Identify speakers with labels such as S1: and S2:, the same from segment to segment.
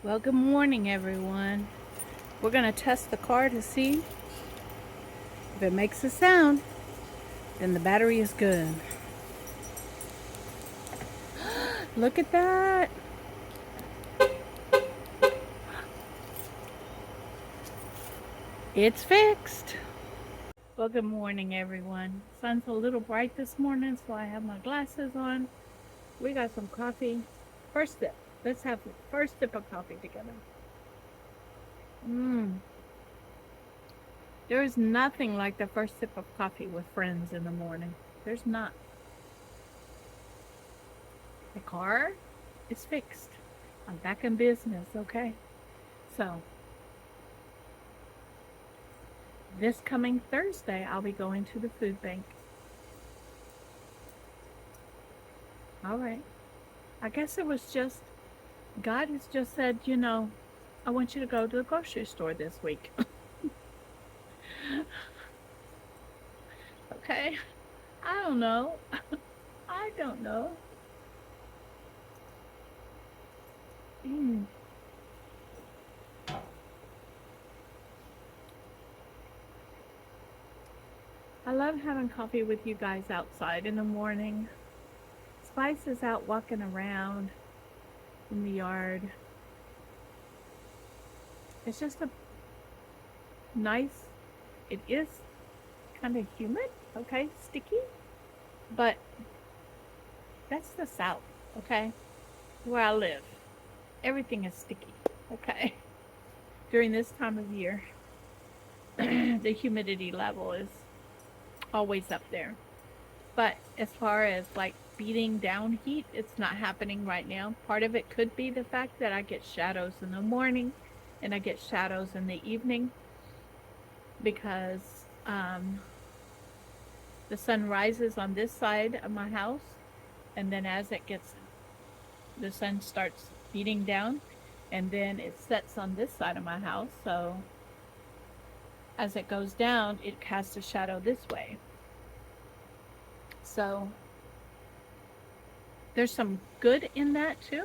S1: Well, good morning, everyone. We're going to test the car to see if it makes a sound, then the battery is good. Look at that. It's fixed. Well, good morning, everyone. Sun's a little bright this morning, so I have my glasses on. We got some coffee. First sip. Let's have the first sip of coffee together. There's nothing like the first sip of coffee with friends in the morning. There's not. The car is fixed. I'm back in business, okay? So, this coming Thursday, I'll be going to the food bank. All right. I guess it was just, God has just said, I want you to go to the grocery store this week. Okay? I don't know. I don't know. Mm. I love having coffee with you guys outside in the morning. Spice is out walking around in the yard. It's just a nice, it is kind of humid, okay, sticky, but that's the South, okay, where I live. Everything is sticky, okay. During this time of year, the humidity level is always up there. But as far as like beating down heat, it's not happening right now. Part of it could be the fact that I get shadows in the morning and I get shadows in the evening because the sun rises on this side of my house, and then as it gets, the sun starts beating down, and then it sets on this side of my house. So as it goes down, it casts a shadow this way. So there's some good in that too.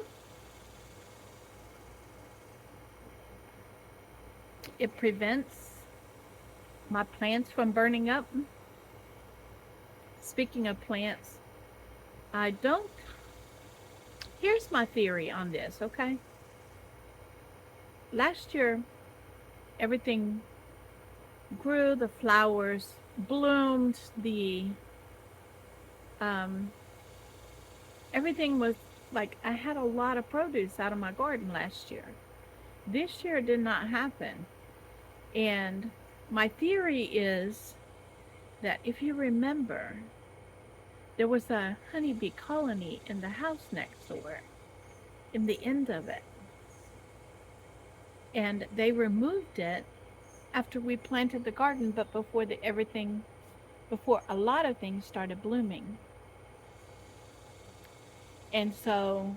S1: It prevents my plants from burning up. Speaking of plants, I don't. Here's my theory on this, okay? Last year, everything grew, the flowers bloomed, the um, everything was like I had a lot of produce out of my garden last year. This year it did not happen. And my theory is that if you remember, there was a honeybee colony in the house next door, in the end of it. And they removed it after we planted the garden, but before a lot of things started blooming. And so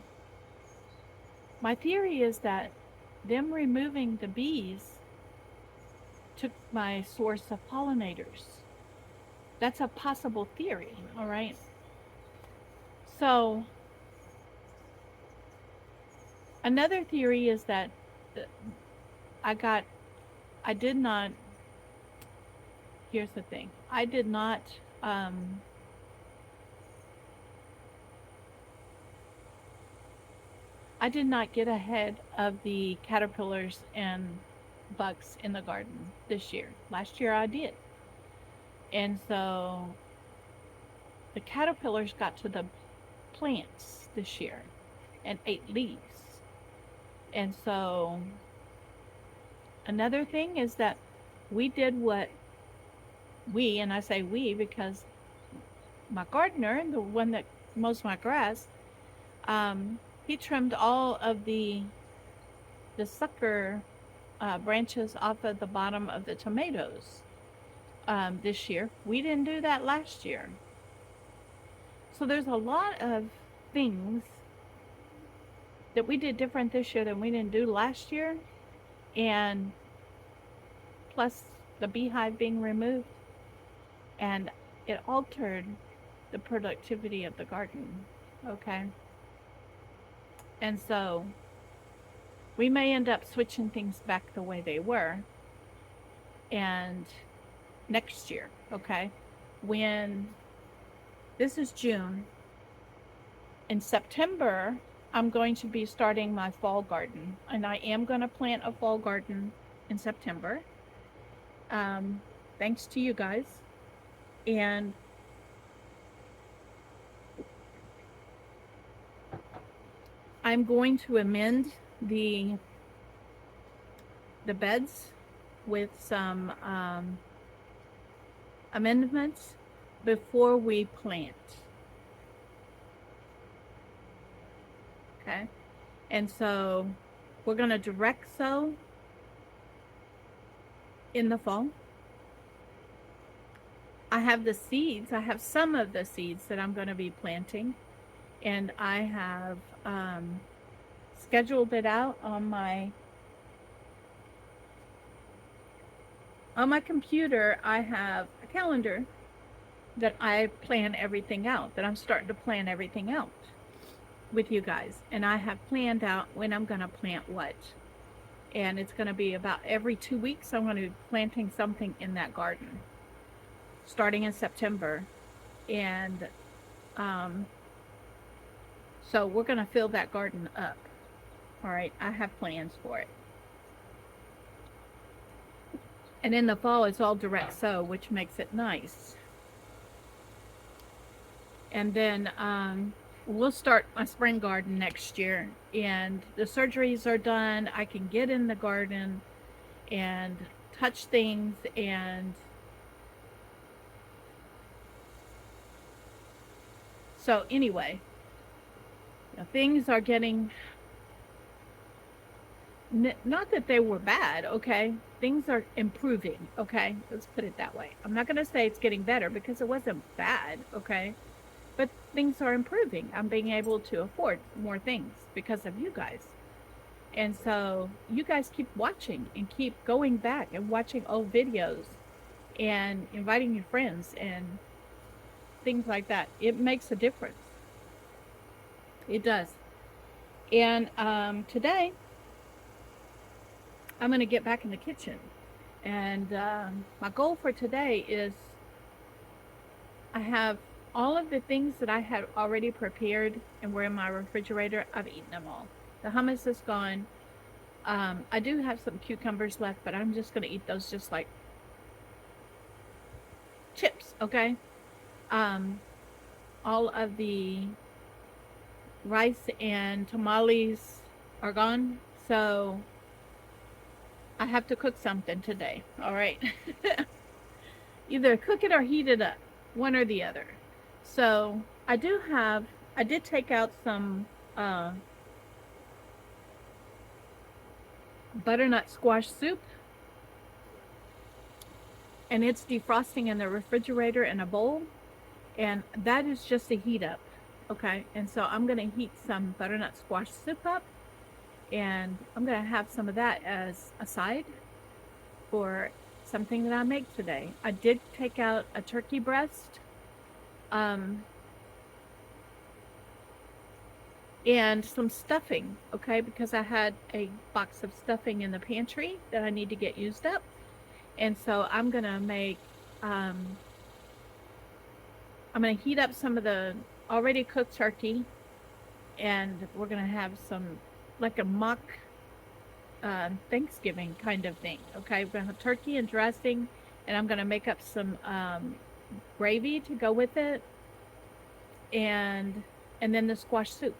S1: my theory is that them removing the bees took my source of pollinators. That's a possible theory, all right? So another theory is that I got, I did not, here's the thing, um, I did not get ahead of the caterpillars and bugs in the garden this year. Last year I did. And so the caterpillars got to the plants this year and ate leaves. And so another thing is that we did what we, and I say we because my gardener, the one that mows my grass, he trimmed all of the sucker branches off of the bottom of the tomatoes this year. We didn't do that last year. So there's a lot of things that we did different this year than we didn't do last year. And plus the beehive being removed. And it altered the productivity of the garden. Okay. And so we may end up switching things back the way they were and next year, okay? When this is June, in September, I'm going to be starting my fall garden, and I am going to plant a fall garden in September. Um, Thanks to you guys. And I'm going to amend the beds with some amendments before we plant. Okay, and so we're going to direct sow in the fall. I have the seeds. I have some of the seeds that I'm going to be planting, and I have scheduled it out on my computer. I have a calendar that I plan everything out, that I'm starting to plan everything out with you guys. And I have planned out when I'm going to plant what. And it's going to be about every 2 weeks I'm going to be planting something in that garden, starting in September. And so we're going to fill that garden up. All right, I have plans for it. And in the fall, it's all direct sow, which makes it nice. And then we'll start my spring garden next year. And the surgeries are done. I can get in the garden and touch things. And so anyway, things are getting, not that they were bad, okay? Things are improving, okay? Let's put it that way. I'm not going to say it's getting better because it wasn't bad, okay? But things are improving. I'm being able to afford more things because of you guys. And so you guys keep watching and keep going back and watching old videos and inviting your friends and things like that. It makes a difference. It does. And today, I'm going to get back in the kitchen. And my goal for today is I have all of the things that I had already prepared and were in my refrigerator. I've eaten them all. The hummus is gone. I do have some cucumbers left, but I'm just going to eat those just like chips, okay? All of the rice and tamales are gone, so I have to cook something today, all right? Either cook it or heat it up, one or the other. So I did take out some butternut squash soup, and it's defrosting in the refrigerator in a bowl, and that is just a heat up, okay? And so I'm going to heat some butternut squash soup up, and I'm going to have some of that as a side for something that I make today. I did take out a turkey breast, and some stuffing, okay, because I had a box of stuffing in the pantry that I need to get used up. And so I'm going to make, I'm going to heat up some of the already cooked turkey, and we're going to have some, like a mock Thanksgiving kind of thing, okay? We're going to have turkey and dressing, and I'm going to make up some gravy to go with it, and then the squash soup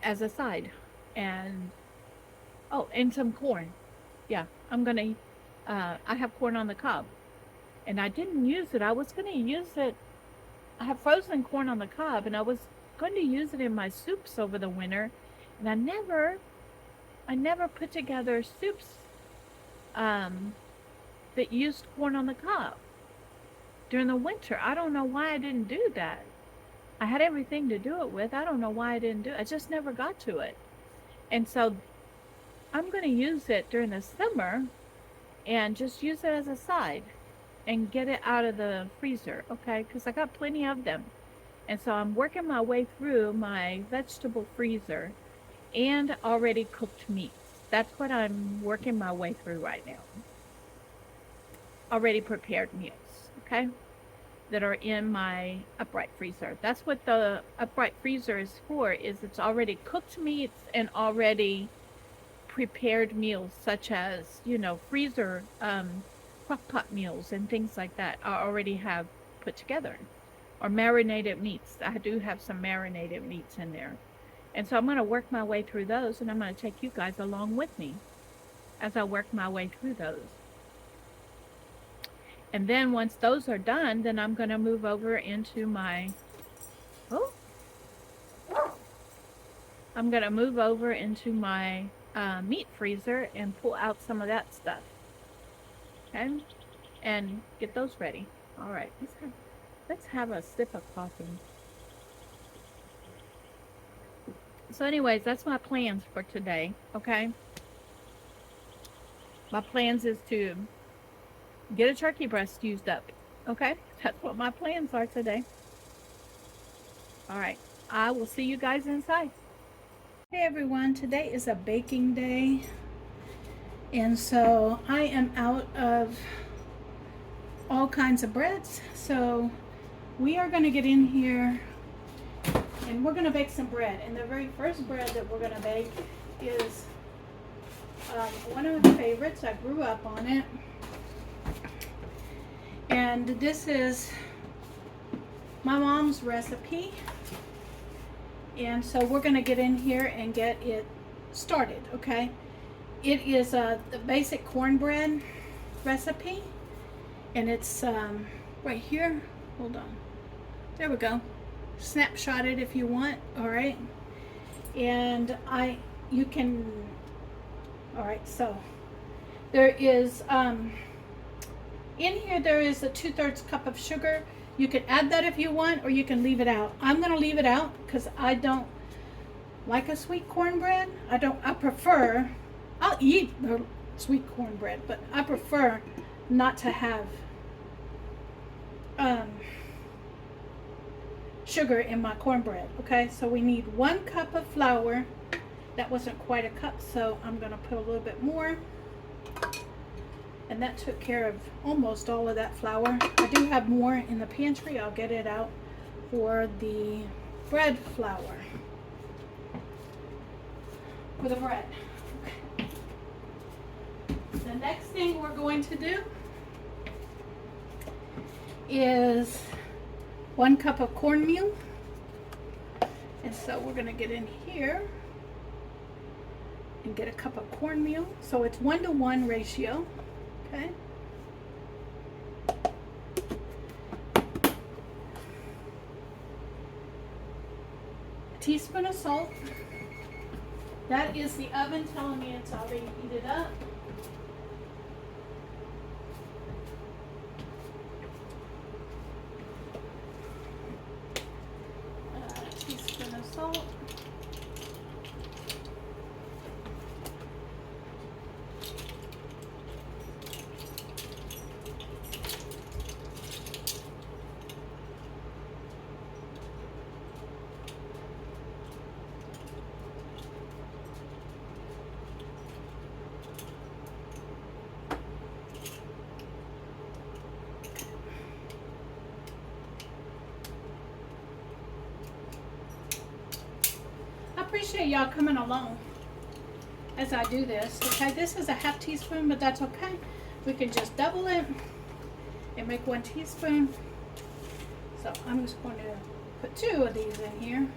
S1: as a side, and and some corn. Yeah, I'm gonna I have corn on the cob, and I didn't use it. I was gonna use it. I have frozen corn on the cob, and I was going to use it in my soups over the winter, and I never put together soups that used corn on the cob during the winter. I don't know why I didn't do that. I had everything to do it with. I don't know why I didn't do it. I just never got to it. And so I'm going to use it during the summer and just use it as a side and get it out of the freezer, okay? Because I got plenty of them. And so I'm working my way through my vegetable freezer, and already cooked meats. That's what I'm working my way through right now. Already prepared meals, okay, that are in my upright freezer. That's what the upright freezer is for, is it's already cooked meats and already prepared meals, such as, freezer crock pot meals and things like that I already have put together. Or marinated meats. I do have some marinated meats in there. And so I'm going to work my way through those, and I'm going to take you guys along with me as I work my way through those. And then once those are done, then I'm going to move over into my, oh, I'm going to move over into my meat freezer and pull out some of that stuff. Okay? And get those ready. All right, let's have a sip of coffee. So anyways, that's my plans for today, okay? My plans is to get a turkey breast used up. Okay? That's what my plans are today. All right. I will see you guys inside. Hey everyone, today is a baking day. And so I am out of all kinds of breads. So we are going to get in here and we're going to bake some bread. And the very first bread that we're going to bake is one of my favorites. I grew up on it. And this is my mom's recipe. And so we're going to get in here and get it started, okay? It is the basic cornbread recipe. And it's right here. Hold on. There we go. Snapshot it if you want, all right? And you can, all right, so there is, in here there is a 2/3 cup of sugar. You can add that if you want, or you can leave it out. I'm going to leave it out because I don't like a sweet cornbread. I prefer, I'll eat the sweet cornbread, but I prefer not to have sugar in my cornbread. Okay, so we need 1 cup of flour. That wasn't quite a cup, so I'm going to put a little bit more. And that took care of almost all of that flour. I do have more in the pantry. I'll get it out for the bread flour. For the bread. Okay. The next thing we're going to do is 1 cup of cornmeal. And so we're going to get in here and get a cup of cornmeal. So it's 1-to-1 ratio. Okay. A teaspoon of salt. That is the oven telling me it's already heated up. A teaspoon of salt. Appreciate y'all coming along as I do this. Okay, this is a 1/2 teaspoon, but that's okay. We can just double it and make 1 teaspoon. So I'm just going to put 2 of these in here.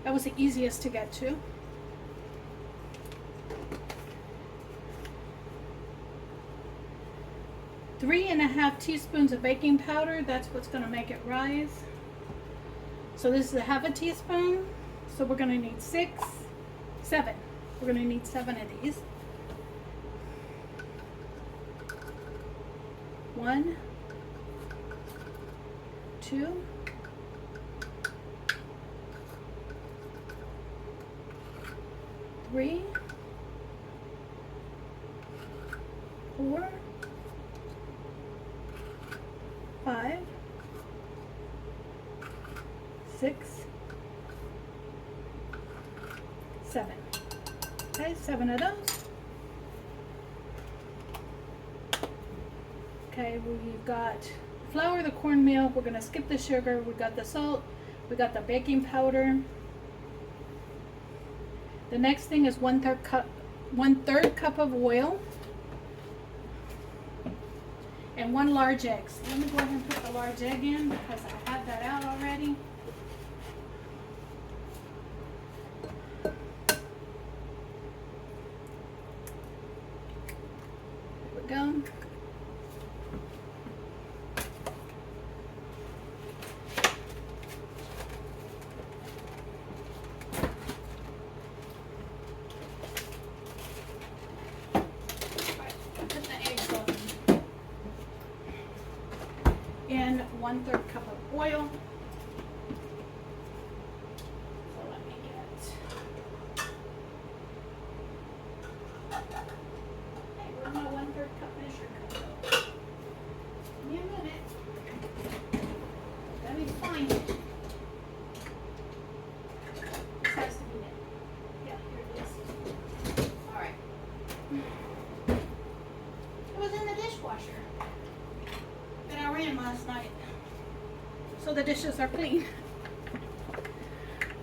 S1: That was the easiest to get to. Three and a half teaspoons of baking powder. That's what's going to make it rise. So this is a 1/2 teaspoon. So we're going to need 7. We're going to need 7 of these. 1, 2, 3, 4, 5, 6, 7.
S2: Okay, 7 of those. Okay, we've got flour, the cornmeal. We're gonna skip the sugar. We got the salt. We got the baking powder. The next thing is 1/3 cup of oil, and 1 large egg. So let me go ahead and put the large egg in because I had that out already. There we go. And 1/3 cup of oil. So let me get. Hey, where's my 1/3 cup measure cup? Give me a minute. Let me find it. This has to be it. Yeah, here it is. All right. It was in the dishwasher that I ran last night, so the dishes are clean.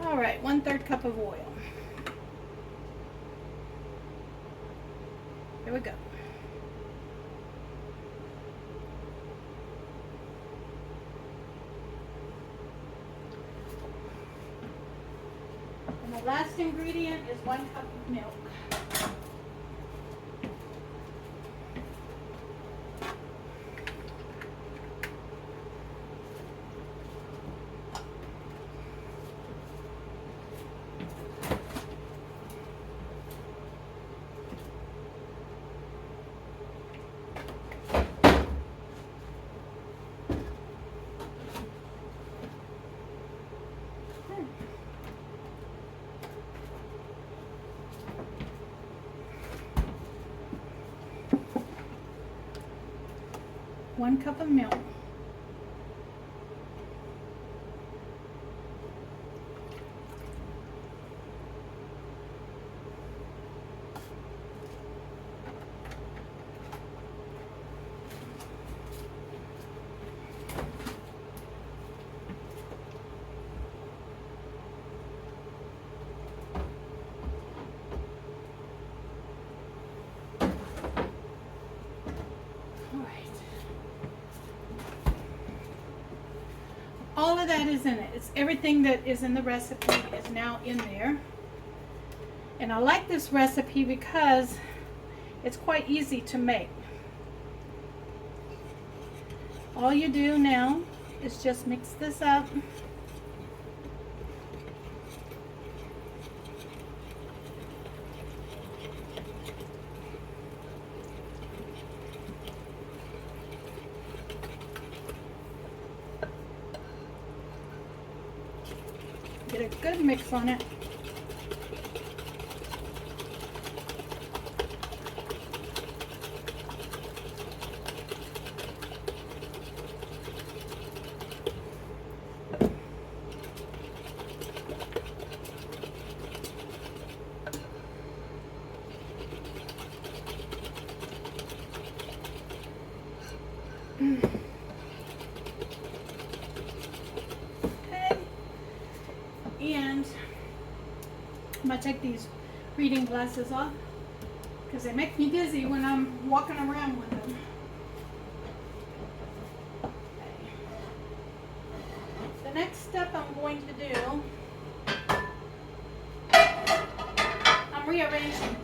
S2: All right, 1/3 cup of oil. Here we go. And the last ingredient is 1 cup of milk. One cup of milk. All of that is in it. It's everything that is in the recipe is now in there. And I like this recipe because it's quite easy to make. All you do now is just mix this up. Get a good mix on it. And I'm going to take these reading glasses off because they make me dizzy when I'm walking around with them. Okay. The next step I'm going to do, I'm rearranging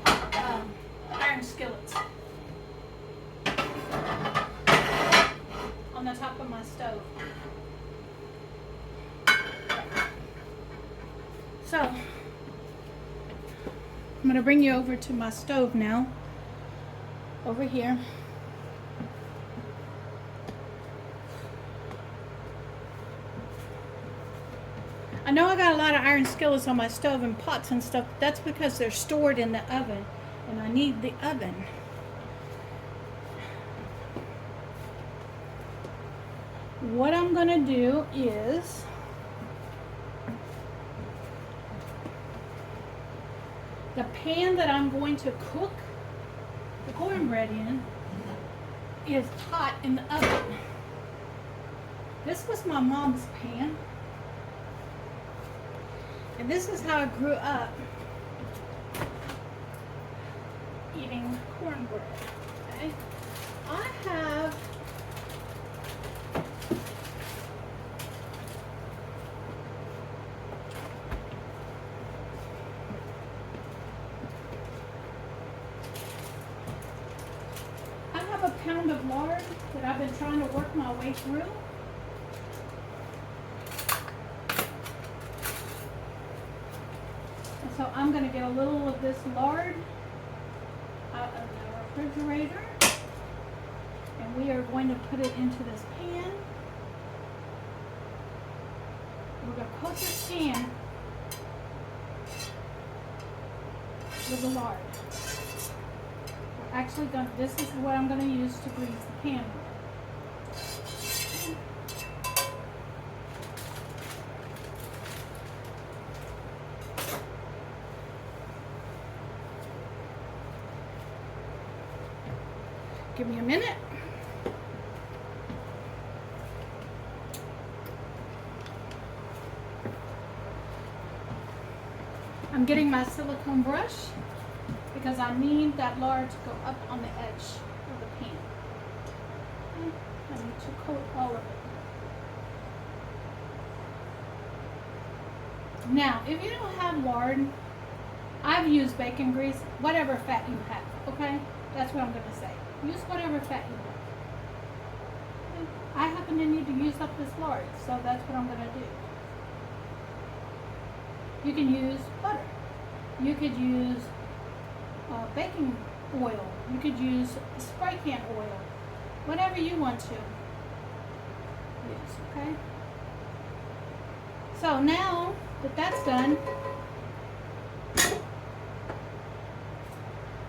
S2: iron skillets on the top of my stove. So, I'm going to bring you over to my stove now, over here. I know I got a lot of iron skillets on my stove and pots and stuff, but that's because they're stored in the oven, and I need the oven. What I'm going to do is The pan that I'm going to cook the cornbread in is hot in the oven. This was my mom's pan. And this is how I grew up eating cornbread. Okay? I have a pound of lard that I've been trying to work my way through. And so I'm going to get a little of this lard out of the refrigerator, and we are going to put it into this pan. We're going to coat this pan with the lard. Actually, this is what I'm going to use to grease the pan with. Give me a minute. I'm getting my silicone brush because I need that lard to go up on the edge of the pan. Okay. I need to coat all of it. Now, if you don't have lard, I've used bacon grease, whatever fat you have, okay? That's what I'm going to say. Use whatever fat you have. Okay. I happen to need to use up this lard, so that's what I'm going to do. You can use butter. You could use baking oil. You could use spray can oil. Whatever you want to use, okay? So now that that's done,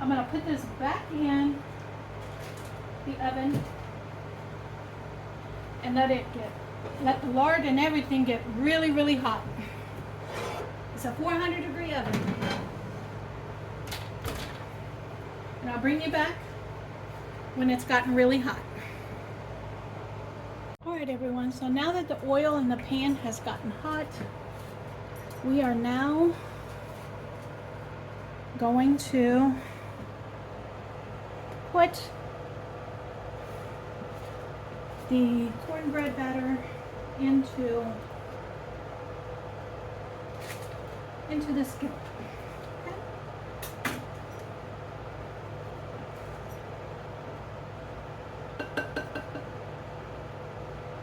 S2: I'm going to put this back in the oven and let the lard and everything get really, really hot. It's a 400-degree oven. And I'll bring you back when it's gotten really hot. Alright everyone, so now that the oil in the pan has gotten hot, we are now going to put the cornbread batter into the skillet. Okay?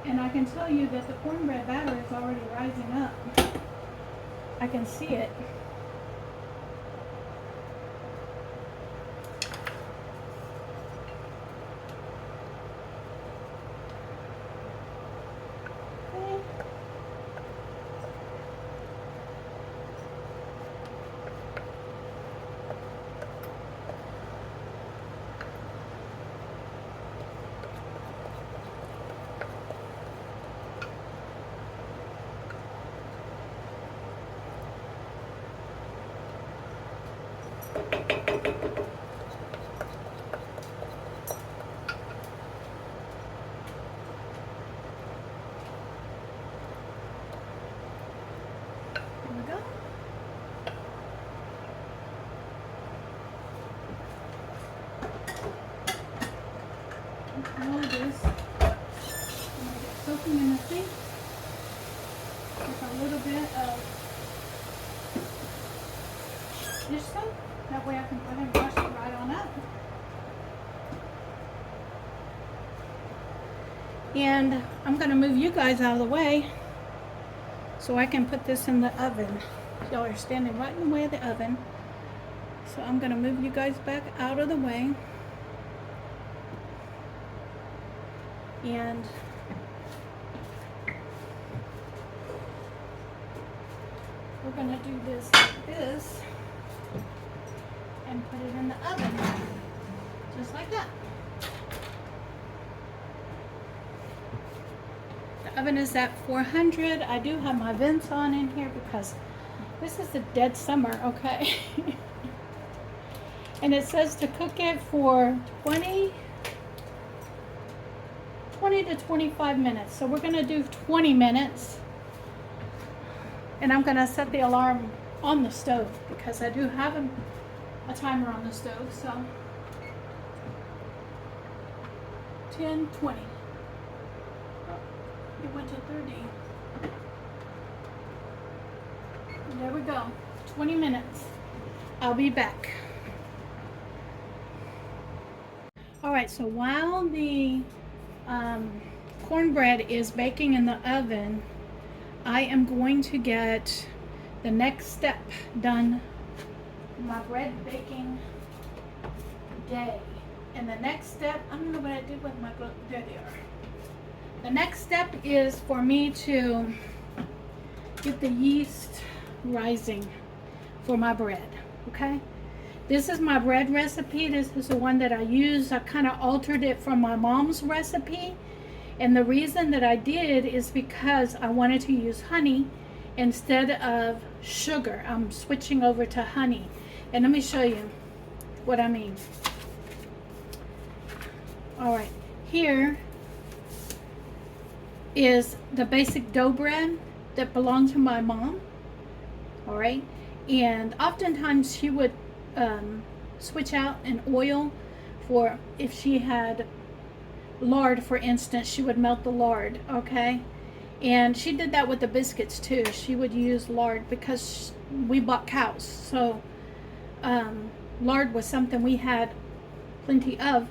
S2: And I can tell you that the cornbread batter is already rising up. I can see it. All of this, I'm going to get soaking in the sink with a little bit of dish soap. That way I can go ahead and wash it right on up. And I'm going to move you guys out of the way so I can put this in the oven. Y'all are standing right in the way of the oven. So I'm going to move you guys back out of the way. And we're going to do this like this and put it in the oven, just like that. The oven is at 400. I do have my vents on in here because this is the dead summer, okay? And it says to cook it for 20 to 25 minutes. So we're going to do 20 minutes. And I'm going to set the alarm on the stove because I do have a timer on the stove. So 10, 20. Oh, it went to 30. And there we go. 20 minutes. I'll be back. Alright, so while the cornbread is baking in the oven, I am going to get the next step done. My bread baking day. And the next step, I don't know what I did with my book. There they are. The next step is for me to get the yeast rising for my bread. Okay? This is my bread recipe. This is the one that I use. I kind of altered it from my mom's recipe. And the reason that I did is because I wanted to use honey instead of sugar. I'm switching over to honey. And let me show you what I mean. Alright, here is the basic dough bread that belonged to my mom. Alright, and oftentimes she would switch out an oil for if she had lard, for instance, she would melt the lard, okay? And she did that with the biscuits too. She would use lard because we bought cows, so lard was something we had plenty of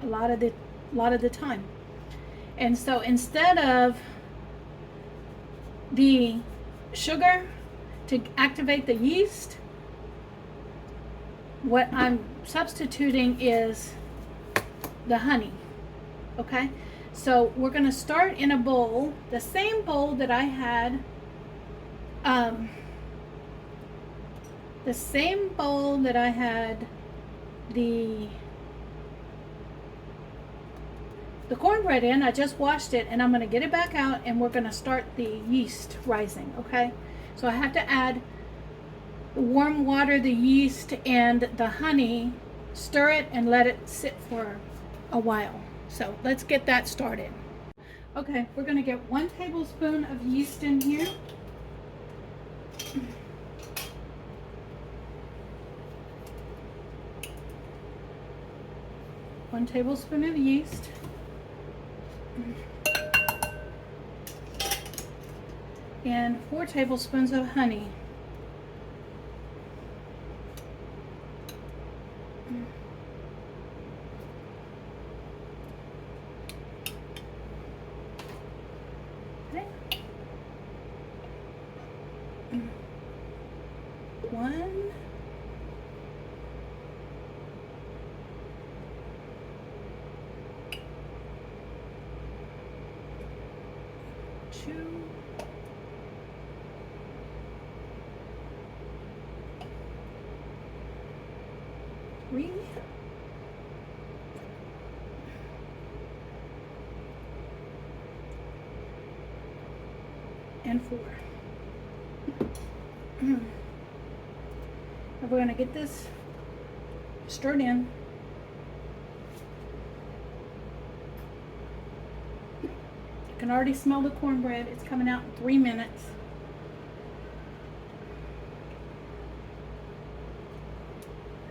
S2: a lot of the time. And so instead of the sugar to activate the yeast, what I'm substituting is the honey. Okay, so we're going to start in a bowl, the same bowl that I had, the cornbread in. I just washed it, and I'm going to get it back out, and we're going to start the yeast rising. Okay, so I have to add the warm water, the yeast, and the honey, stir it, and let it sit for a while. So let's get that started. Okay, we're going to get 1 tablespoon of yeast in here. One tablespoon of yeast. And 4 tablespoons of honey. Okay. 1, 2, 3, and 4. And we're going to get this stirred in. You can already smell the cornbread. It's coming out in 3 minutes.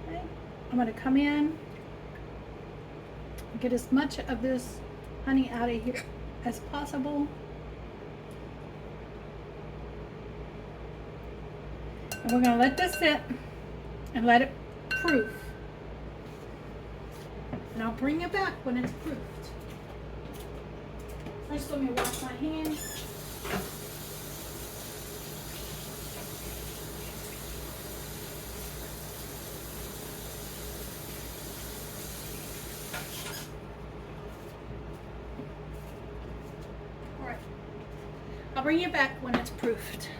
S2: Okay. I'm going to come in and get as much of this honey out of here as possible. And we're going to let this sit and let it proof. And I'll bring it back when it's proofed. First, let me wash my hands. All right. I'll bring it back when it's proofed.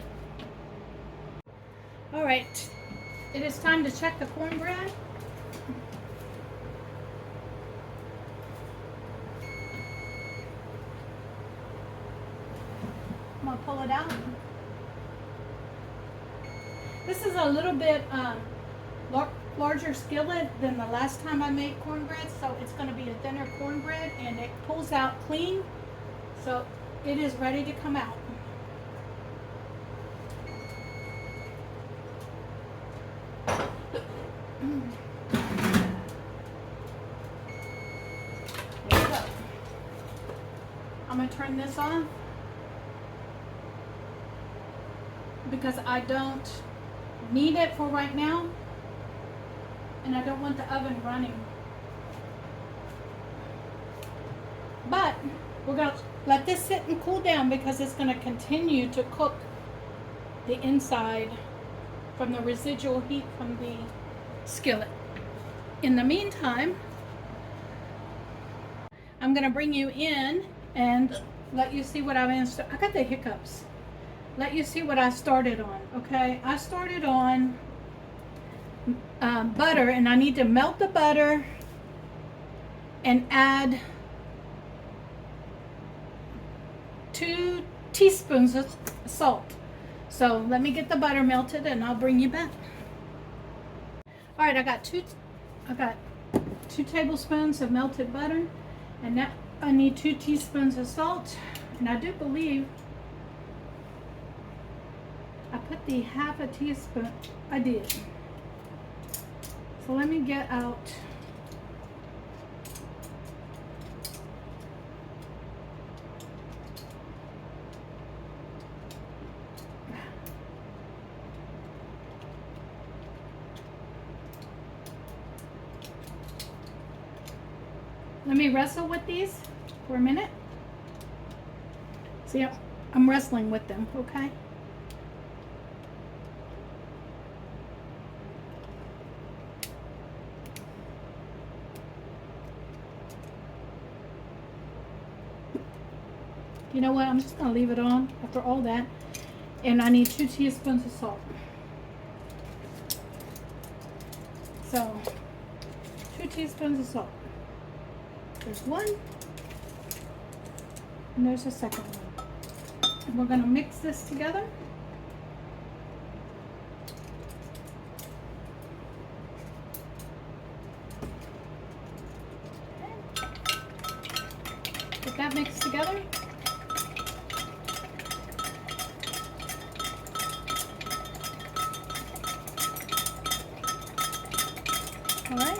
S2: All right. It is time to check the cornbread. I'm gonna pull it out. This is a little bit larger skillet than the last time I made cornbread, so it's going to be a thinner cornbread, and it pulls out clean, so it is ready to come out. There we go. I'm going to turn this on because I don't need it for right now, and I don't want the oven running. But we're going to let this sit and cool down because it's going to continue to cook the inside from the residual heat from the skillet. In the meantime, I'm going to bring you in and let you see what I've installed. I got the hiccups. Let you see what I started on, okay? I started on butter, and I need to melt the butter and add 2 teaspoons of salt. So let me get the butter melted and I'll bring you back. All right, I got two tablespoons of melted butter, and now I need 2 teaspoons of salt, and I do believe I put the half a teaspoon. I did. So let me get out let me wrestle with these for a minute. See, I'm wrestling with them, okay? You know what? I'm just going to leave it on after all that. And I need 2 teaspoons of salt. So, 2 teaspoons of salt. There's one. And there's a second one. And we're going to mix this together. Get that mixed together. All right.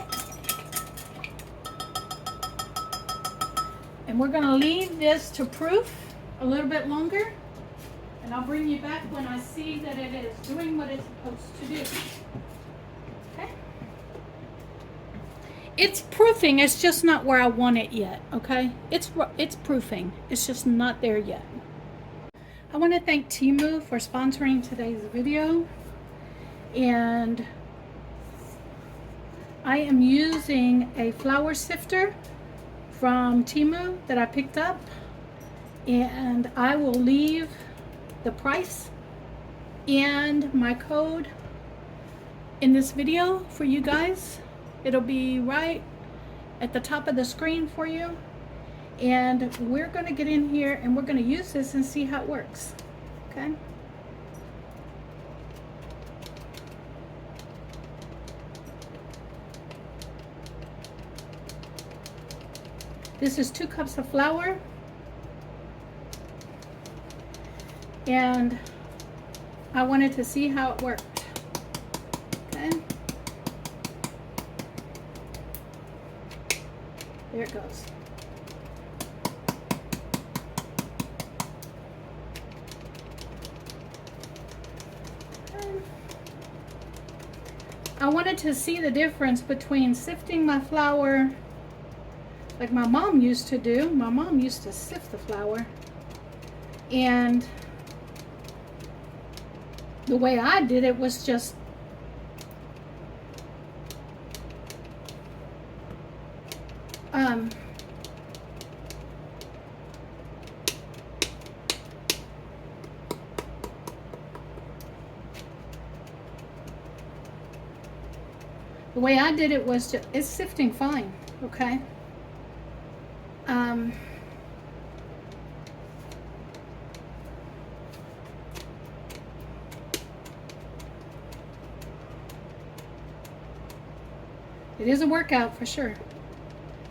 S2: And we're going to leave this to proof a little bit longer. And I'll bring you back when I see that it is doing what it's supposed to do. Okay? It's proofing. It's just not where I want it yet. Okay? It's proofing. It's just not there yet. I want to thank Temu for sponsoring today's video. And I am using a flour sifter from Temu that I picked up, and I will leave the price and my code in this video for you guys. It'll be right at the top of the screen for you, and we're going to get in here and we're going to use this and see how it works. Okay? This is 2 cups of flour, and I wanted to see how it worked. Okay, there it goes. Okay. I wanted to see the difference between sifting my flour like my mom used to do. My mom used to sift the flour, and the way I did it was just it's sifting fine, okay? It is a workout for sure.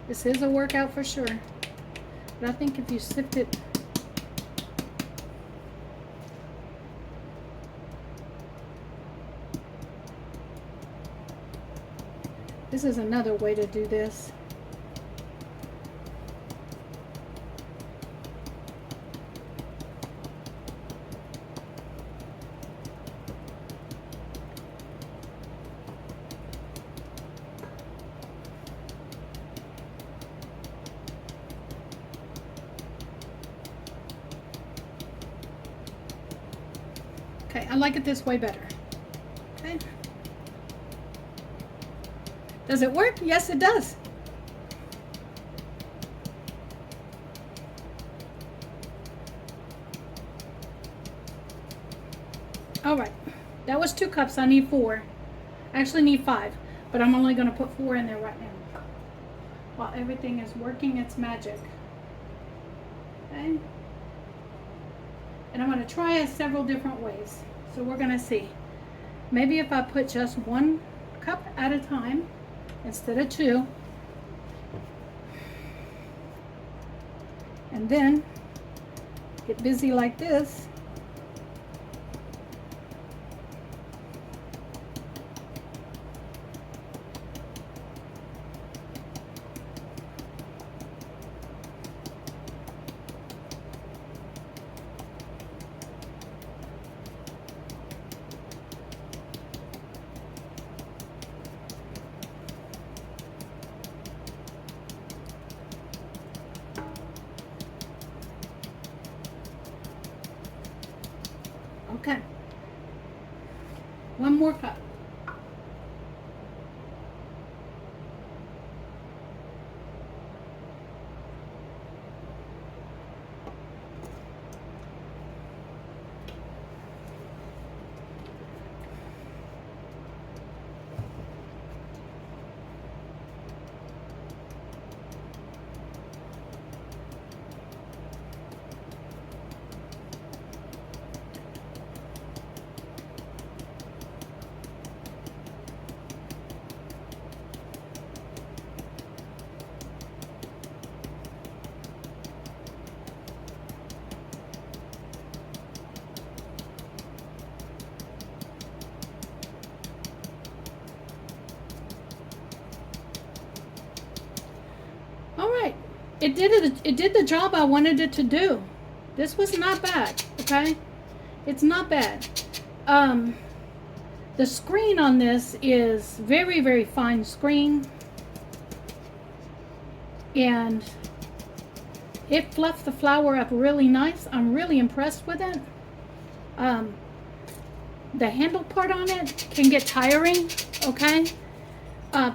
S2: This is a workout for sure. But I think if you sift it, this is another way to do this. Okay, I like it this way better. Okay. Does it work? Yes, it does. All right, that was 2 cups. I need 4. I actually need 5, but I'm only going to put 4 in there right now while everything is working its magic. Okay. And I'm going to try it several different ways. So we're going to see. Maybe if I put just 1 cup at a time instead of 2. And then get busy like this. Okay. 1 more cup. All right. It did the job I wanted it to do. This was not bad, okay? It's not bad. The screen on this is very, very fine screen. And it fluffed the flour up really nice. I'm really impressed with it. The handle part on it can get tiring, okay?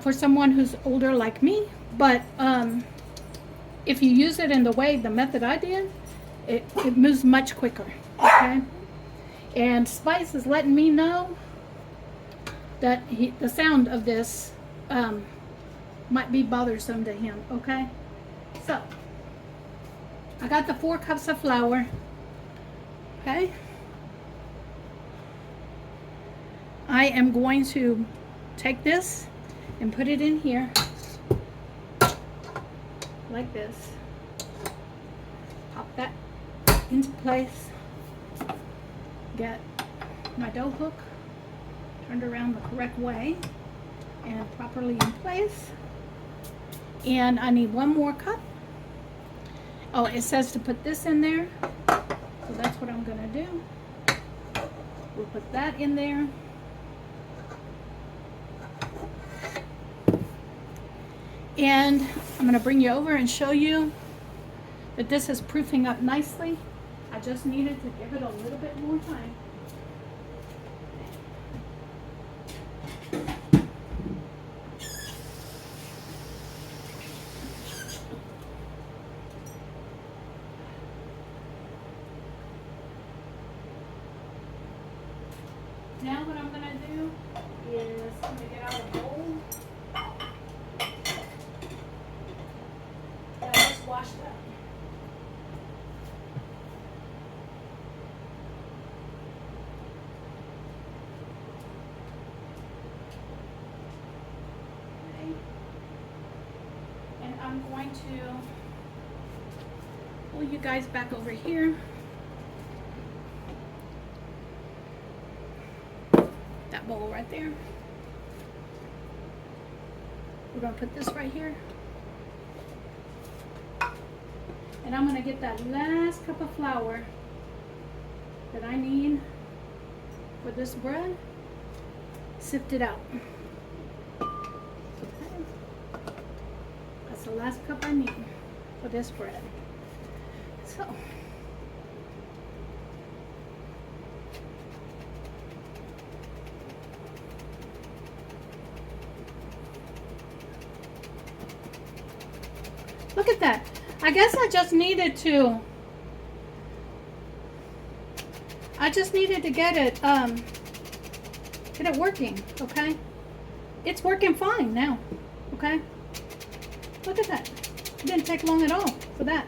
S2: For someone who's older like me. But if you use it in the method I did, it moves much quicker, okay? And Spice is letting me know that the sound of this might be bothersome to him, okay? So, I got the 4 cups of flour, okay? I am going to take this and put it in here like this. Pop that into place. Get my dough hook turned around the correct way and properly in place. And I need 1 more cup. Oh, it says to put this in there, so that's what I'm gonna do. We'll put that in there. And I'm going to bring you over and show you that this is proofing up nicely. I just needed to give it a little bit more time. Now what I'm going to do is I'm going to get out a bowl. Washed up. Okay. I'm going to pull you guys back over here. That bowl right there. We're going to put this right here. And I'm going to get that last cup of flour that I need for this bread. Sift it out. That's the last cup I need for this bread. So, look at that. I guess I just needed to get it working, okay? It's working fine now, okay? Look at that. It didn't take long at all for that.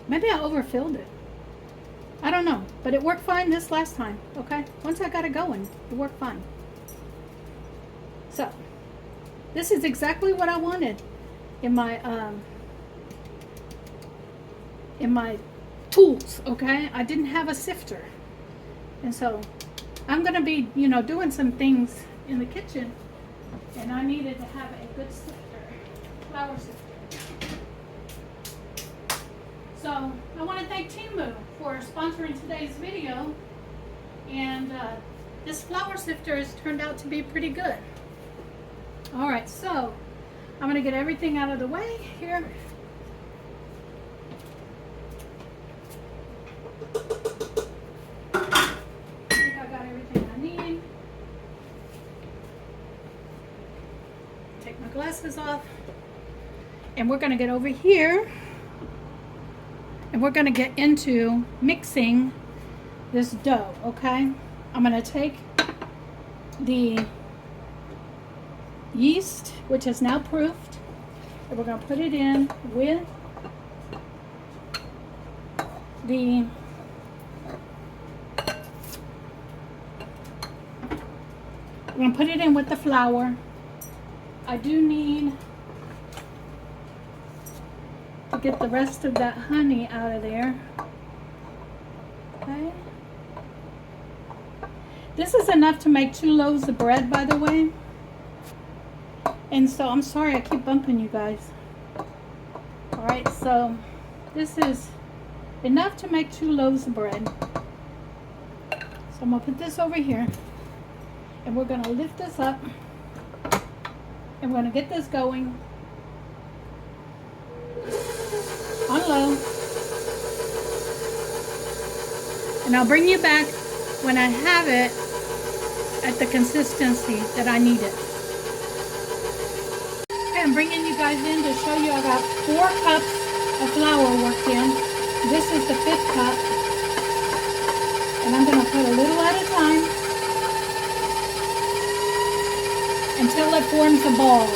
S2: Maybe I overfilled it. I don't know, but it worked fine this last time, okay? Once I got it going, it worked fine. So, this is exactly what I wanted in my tools, okay? I didn't have a sifter. And so, I'm going to be, doing some things in the kitchen, and I needed to have a good sifter, flour sifter. So, I want to thank Temu for sponsoring today's video, and this flour sifter has turned out to be pretty good. Alright, so I'm going to get everything out of the way here. I think I got everything I need. Take my glasses off. And we're going to get over here. And we're going to get into mixing this dough, okay? I'm going to take the yeast, which is now proofed, and we're going to put it in with the flour. I do need to get the rest of that honey out of there. Okay. This is enough to make 2 loaves of bread, by the way. And so, I'm sorry I keep bumping you guys. Alright, so this is enough to make 2 loaves of bread. So I'm going to put this over here. And we're going to lift this up. And we're going to get this going on low. And I'll bring you back when I have it at the consistency that I need it. I'm bringing you guys in to show you I got 4 cups of flour worked in. This is the 5th cup. And I'm going to put a little at a time until it forms a ball.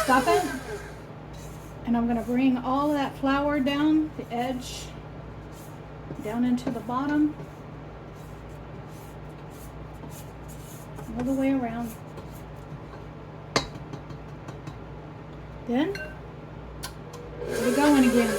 S2: Stop it, and I'm going to bring all of that flour down the edge, down into the bottom, all the way around. Then we're going again.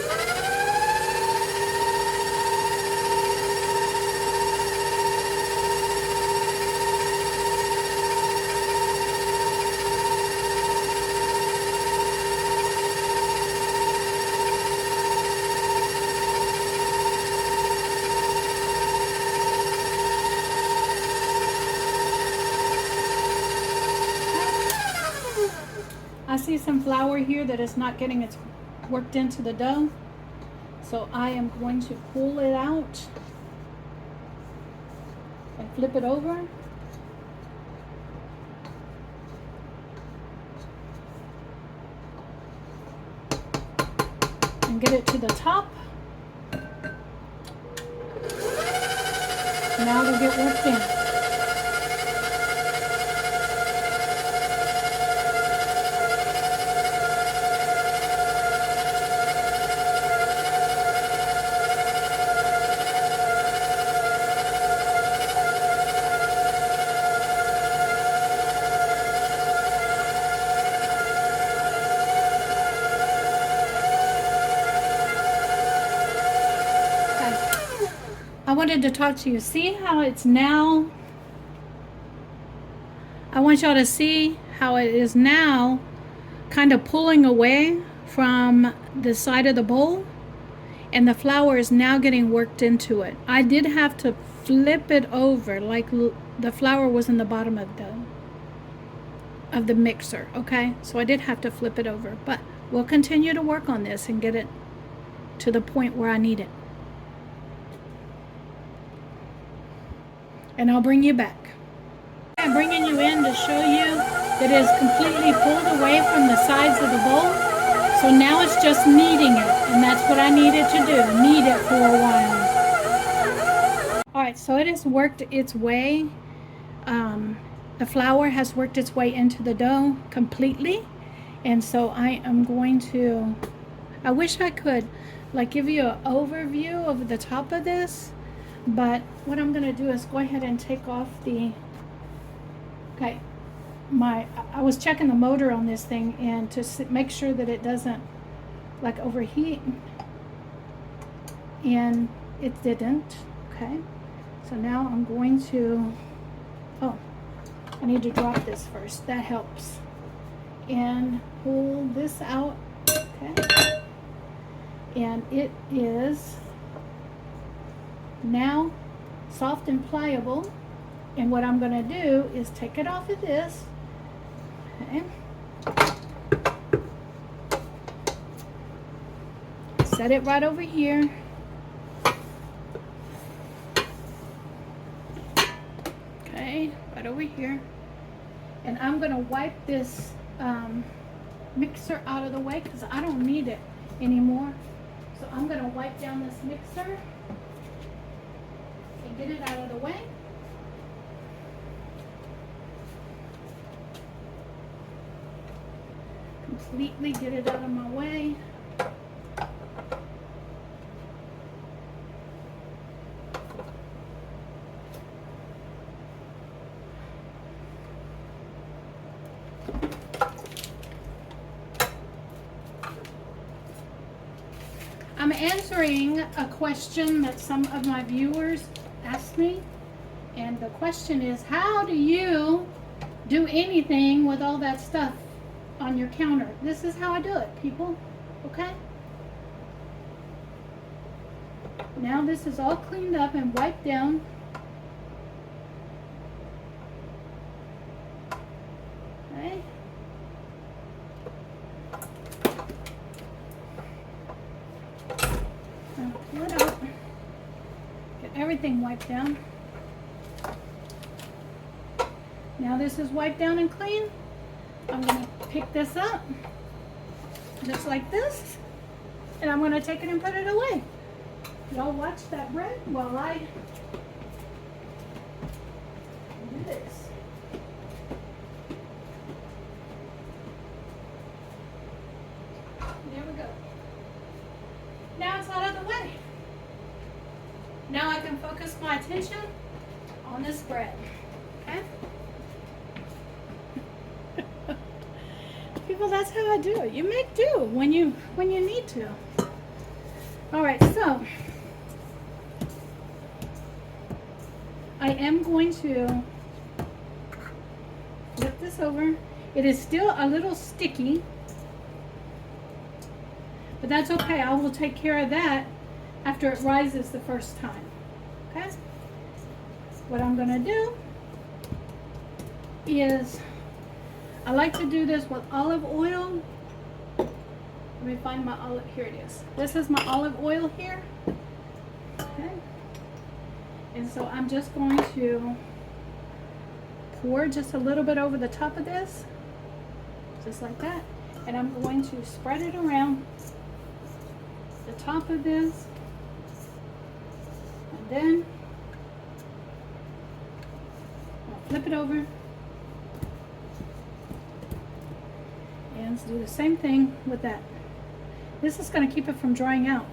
S2: I see some flour here that is not getting its worked into the dough. So I am going to pull it out and flip it over. and get it to the top. Now it'll get worked in. I wanted to talk to you. See how it's now? I want y'all to see how it is now kind of pulling away from the side of the bowl, and the flour is now getting worked into it. I did have to flip it over like the flour was in the bottom of the mixer, okay? So I did have to flip it over, but we'll continue to work on this and get it to the point where I need it. And I'll bring you back. I'm bringing you in to show you that it is completely pulled away from the sides of the bowl. So now it's just kneading it, and that's what I needed to do, knead it for a while. All right, so it has worked its way. The flour has worked its way into the dough completely. And so I am going to, I wish I could like give you an overview of the top of this. But what I'm going to do is go ahead and take off the, okay, I was checking the motor on this thing and to make sure that it doesn't like overheat, and it didn't, okay. So now I'm going to, oh, I need to drop this first, that helps, and pull this out, okay, and it is now soft and pliable. And what I'm going to do is take it off of this, okay, set it right over here, okay, right over here, and I'm going to wipe this mixer out of the way because I don't need it anymore. So I'm going to wipe down this mixer and get it out of the way. Completely get it out of my way. I'm answering a question that some of my viewers asked me, and the question is, how do you do anything with all that stuff on your counter? This is how I do it, people, okay? Now this is all cleaned up and wiped down. Okay. Now pull it out. Get everything wiped down. Now this is wiped down and clean. I'm going to pick this up just like this, and I'm going to take it and put it away. Y'all watch that bread while I do this. There we go. Now it's out of the way. Now I can focus my attention on this bread. Okay? People, that's how I do it. You make do when you need to. All right, so I am going to flip this over. It is still a little sticky, but that's okay. I will take care of that after it rises the first time. Okay? What I'm going to do is, I like to do this with olive oil. Let me find my olive. Here it is. This is my olive oil here. Okay. And so I'm just going to pour just a little bit over the top of this. Just like that. And I'm going to spread it around. the top of this, and then I'll flip it over and do the same thing with that. This is going to keep it from drying out,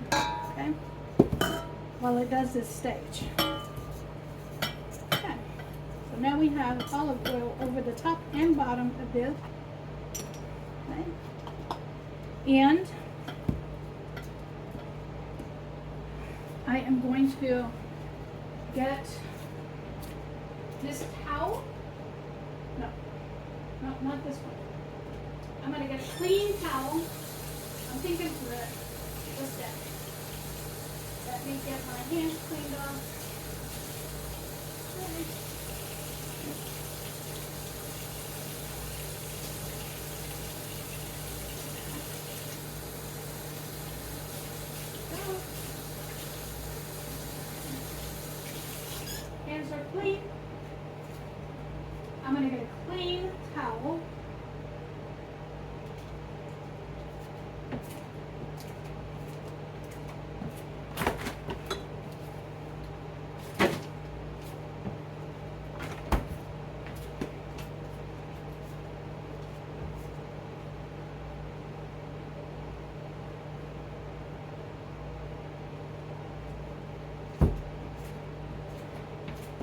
S2: okay, while it does this stage. Okay, so now we have olive oil over the top and bottom of this, okay, and I am going to get this towel. No, not this one. I'm going to get a clean towel. I'm thinking red. What's that? Let me get my hands cleaned off. Okay. Hands are clean. I'm going to get a clean towel.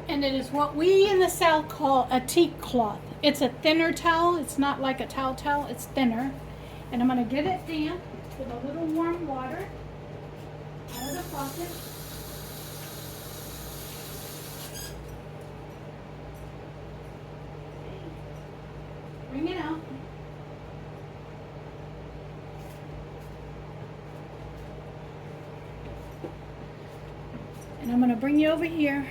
S2: And it is what we in the South call a teak cloth. It's a thinner towel. It's not like a towel, it's thinner. And I'm going to get it damp with a little warm water out of the faucet. Bring it out. And I'm going to bring you over here.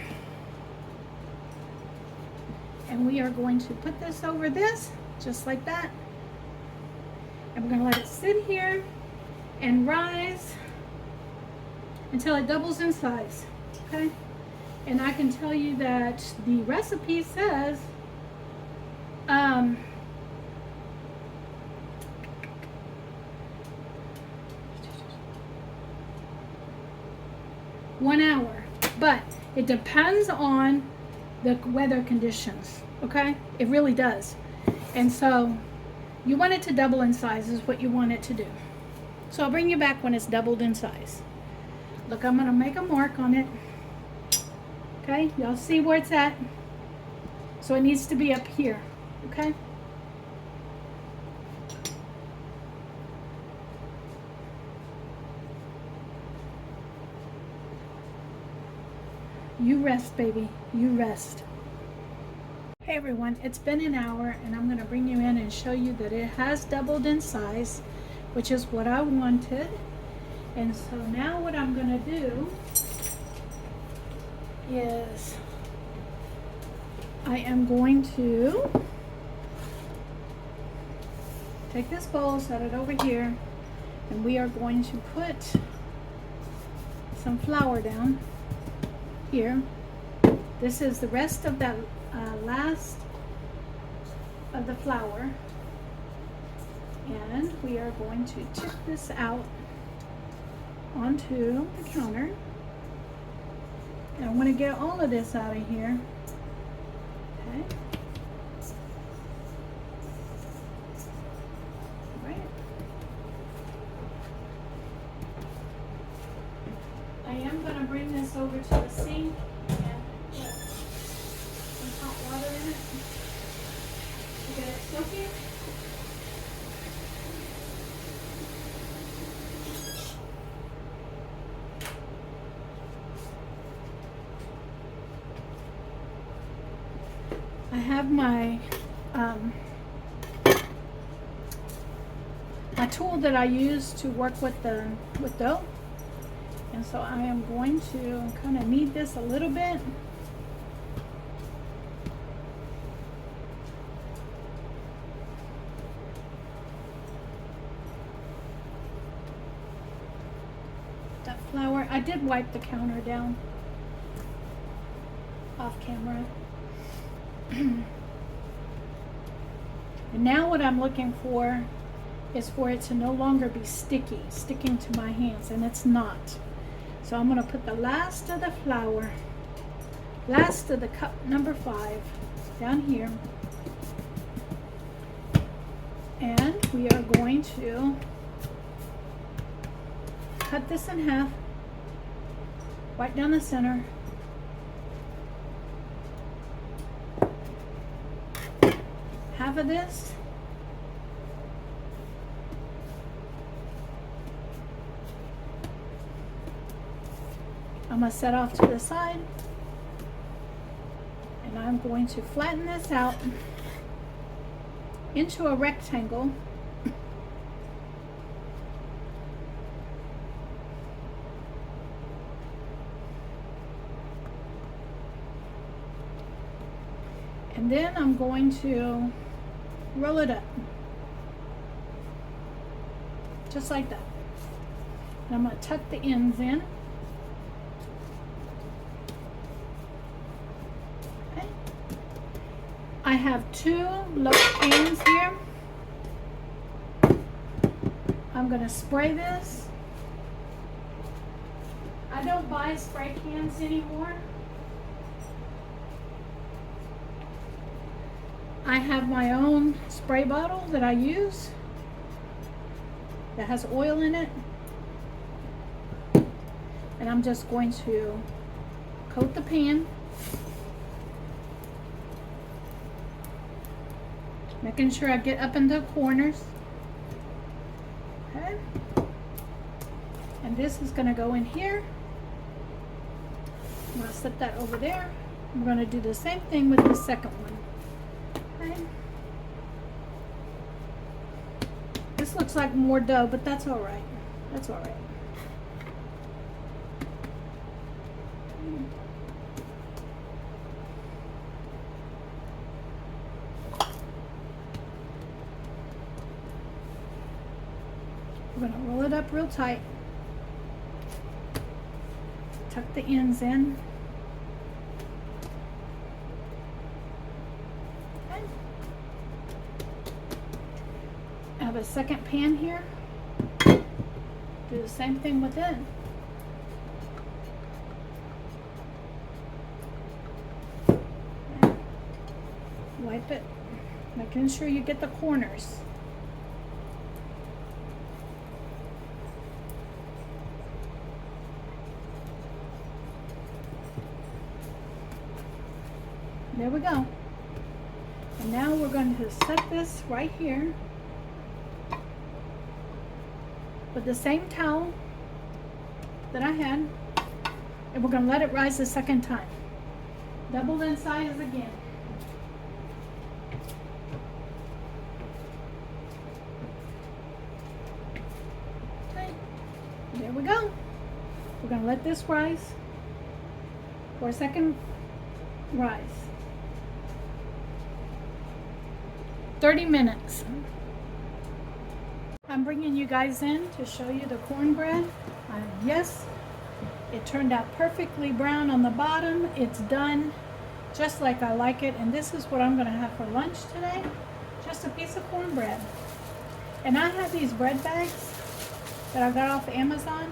S2: And we are going to put this over this, just like that. And we're going to let it sit here and rise until it doubles in size, okay? And I can tell you that the recipe says 1 hour, but it depends on the weather conditions, okay? It really does. And so you want it to double in size is what you want it to do. So I'll bring you back when it's doubled in size. Look, I'm gonna make a mark on it. Okay, y'all see where it's at? So it needs to be up here, okay? You rest, baby. You rest. Hey everyone, it's been an hour and I'm going to bring you in and show you that it has doubled in size, which is what I wanted. And so now what I'm going to do is I am going to take this bowl, set it over here, and we are going to put some flour down here. This is the rest of that last of the flour, and we are going to tip this out onto the counter. And I'm going to get all of this out of here. Okay. Right. I am going to bring this over to the sink and put some hot water in it to get it soaking. I have my my tool that I use to work with dough, and so I am going to kind of knead this a little bit. That flour, I did wipe the counter down off camera. And now what I'm looking for is for it to no longer be sticky, sticking to my hands, and it's not. So I'm gonna put the last of the flour, last of the cup number 5 down here. And we are going to cut this in half, right down the center. Half of this I'm going to set off to the side, and I'm going to flatten this out into a rectangle. And then I'm going to roll it up, just like that. And I'm going to tuck the ends in. Okay. I have 2 loaf pans here. I'm going to spray this. I don't buy spray cans anymore. I have my own spray bottle that I use that has oil in it, and I'm just going to coat the pan, making sure I get up in the corners. Okay, and this is going to go in here. I'm going to set that over there. I'm going to do the same thing with the second one. This looks like more dough, but that's all right. That's all right. We're going to roll it up real tight. Tuck the ends in. I have a second pan here. Do the same thing with it. Wipe it, making sure you get the corners. There we go. And now we're going to set this right here with the same towel that I had, and we're going to let it rise the second time. Double in size again. Okay, there we go. We're going to let this rise for a second rise. 30 minutes. I'm bringing you guys in to show you the cornbread. Yes, it turned out perfectly brown on the bottom. It's done just like I like it, and this is what I'm going to have for lunch today. Just a piece of cornbread. And I have these bread bags that I got off Amazon,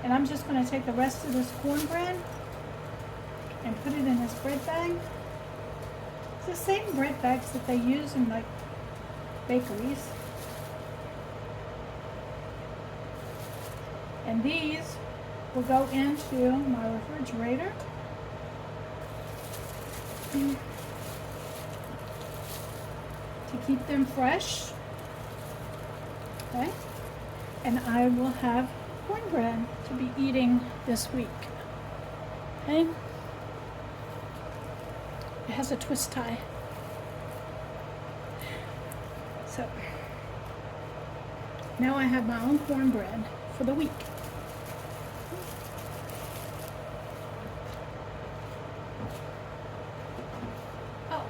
S2: and I'm just going to take the rest of this cornbread and put it in this bread bag. It's the same bread bags that they use in like bakeries. And these will go into my refrigerator. To keep them fresh. Okay? And I will have cornbread to be eating this week. Okay? It has a twist tie. So, now I have my own cornbread for the week. Oh,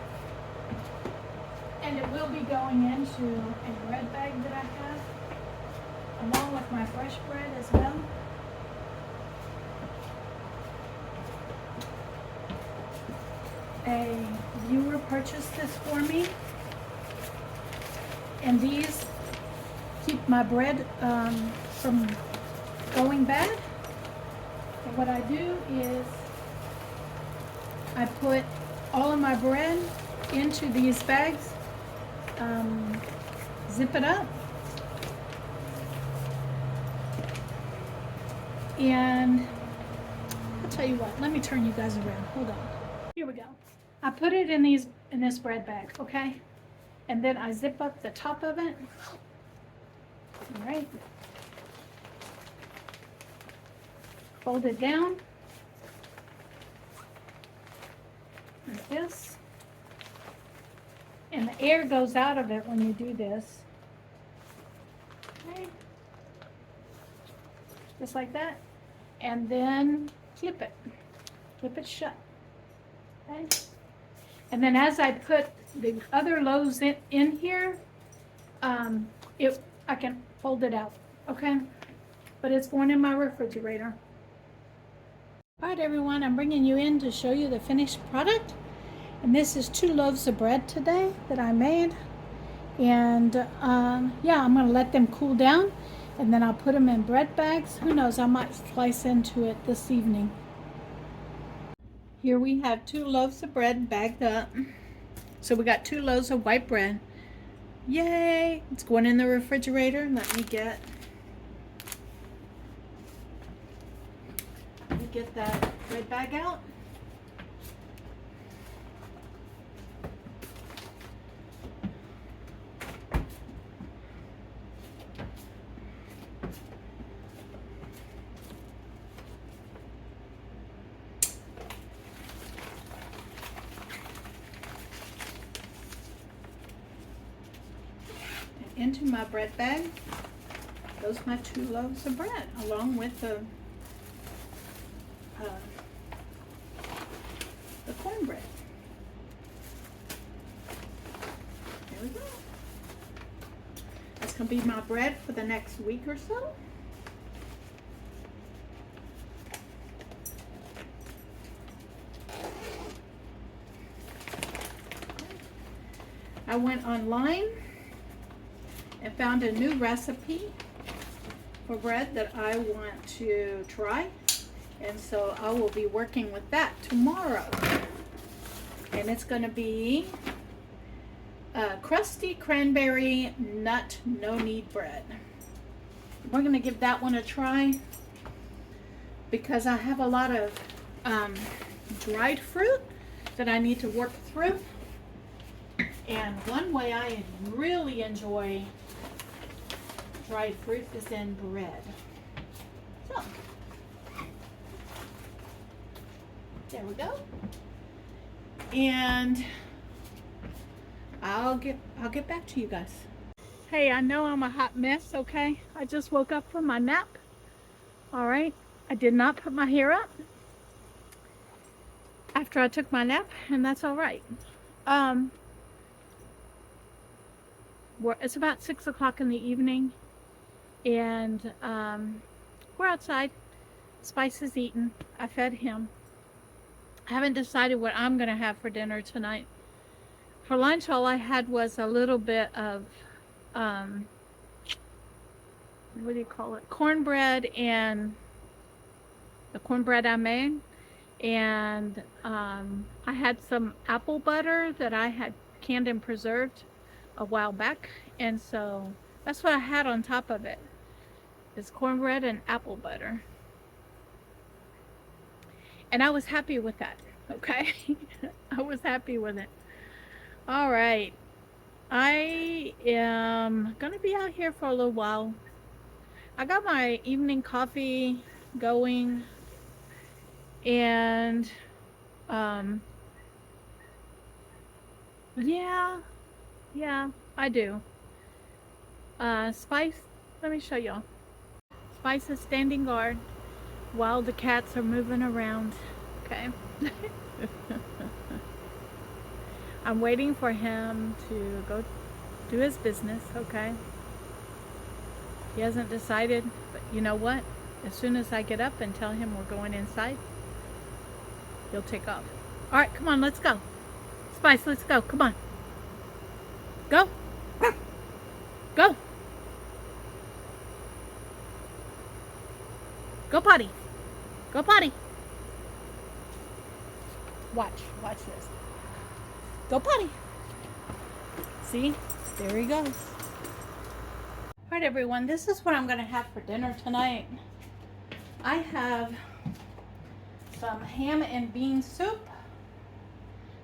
S2: and it will be going into a bread bag that I have, along with my fresh bread as well. A viewer purchased this for me, and these keep my bread from going bad. And what I do is I put all of my bread into these bags, zip it up, and I'll tell you what, let me turn you guys around. Hold on. Here we go. I put it in this bread bag, okay? And then I zip up the top of it. All right. Fold it down like this. And the air goes out of it when you do this. Okay. Just like that. And then flip it shut. Okay. And then as I put the other loaves in here, I can fold it out, okay? But it's going in my refrigerator. All right, everyone, I'm bringing you in to show you the finished product. And this is 2 loaves of bread today that I made. And yeah, I'm gonna let them cool down and then I'll put them in bread bags. Who knows, I might slice into it this evening. Here we have 2 loaves of bread bagged up. So we got 2 loaves of white bread. Yay! It's going in the refrigerator. Let me get that bread bag out. Into my bread bag goes my 2 loaves of bread along with the cornbread. There we go. That's gonna be my bread for the next week or so. I went online and found a new recipe for bread that I want to try, and so I will be working with that tomorrow. And it's going to be crusty cranberry nut no knead bread. We're going to give that one a try because I have a lot of dried fruit that I need to work through. And one way I really enjoy dried fruit is in bread. So, there we go. And I'll get back to you guys. Hey, I know I'm a hot mess, okay? I just woke up from my nap. All right. I did not put my hair up after I took my nap, and that's all right. It's about 6 o'clock in the evening, and we're outside. Spice is eating. I fed him. I haven't decided what I'm gonna have for dinner tonight. For lunch, all I had was a little bit of what do you call it? Cornbread, and the cornbread I made, and I had some apple butter that I had canned and preserved a while back, and so that's what I had on top of it. It's cornbread and apple butter, and I was happy with that. Okay. I was happy with it. All right, I am gonna be out here for a little while. I got my evening coffee going, and yeah, I do. Spice, let me show y'all. Spice is standing guard while the cats are moving around. Okay. I'm waiting for him to go do his business, okay? He hasn't decided, but you know what? As soon as I get up and tell him we're going inside, he'll take off. All right, come on, let's go. Spice, let's go. Come on. Go. Go.
S1: Go potty. Go potty. Watch this. Go potty. See? There he goes. All right, everyone, this is what I'm gonna have for dinner tonight. I have some ham and bean soup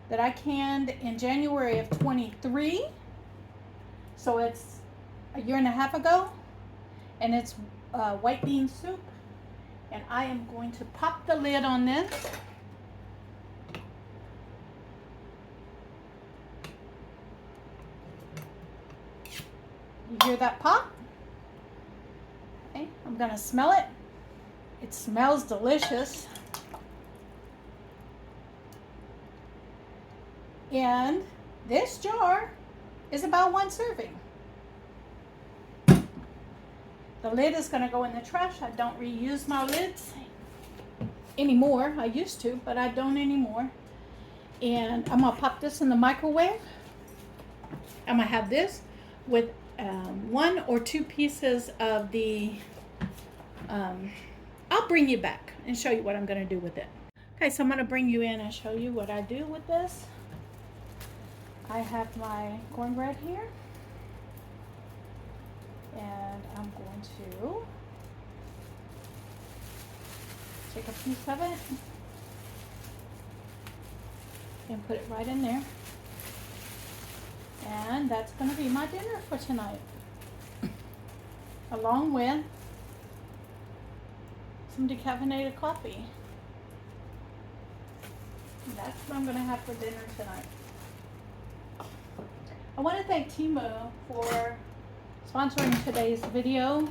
S1: that I canned in January of 23. So it's a year and a half ago, and it's white bean soup. And I am going to pop the lid on this. You hear that pop? Okay, I'm gonna smell it. It smells delicious. And this jar is about 1 serving. The lid is gonna go in the trash. I don't reuse my lids anymore. I used to, but I don't anymore. And I'm gonna pop this in the microwave. I'm gonna have this with 1 or 2 pieces of the, I'll bring you back and show you what I'm gonna do with it. Okay, so I'm gonna bring you in and show you what I do with this. I have my cornbread here. And I'm going to take a piece of it and put it right in there. And that's going to be my dinner for tonight, along with some decaffeinated coffee. And that's what I'm going to have for dinner tonight. I want to thank Temu for sponsoring today's video.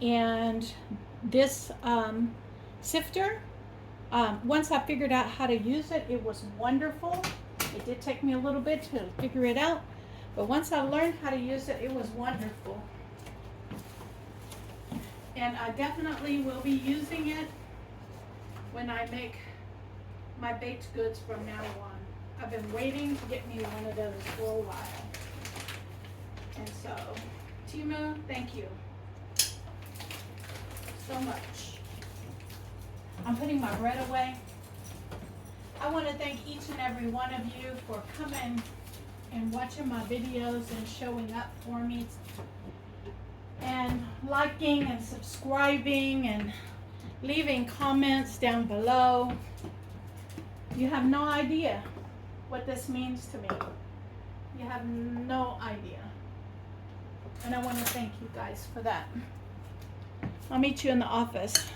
S1: And this sifter, once I figured out how to use it, it was wonderful. It did take me a little bit to figure it out, but once I learned how to use it, it was wonderful. And I definitely will be using it when I make my baked goods from now on. I've been waiting to get me one of those for a while. And so, Temu, thank you so much. I'm putting my bread away. I want to thank each and every one of you for coming and watching my videos and showing up for me and liking and subscribing and leaving comments down below. You have no idea what this means to me. You have no idea. And I want to thank you guys for that. I'll meet you in the office.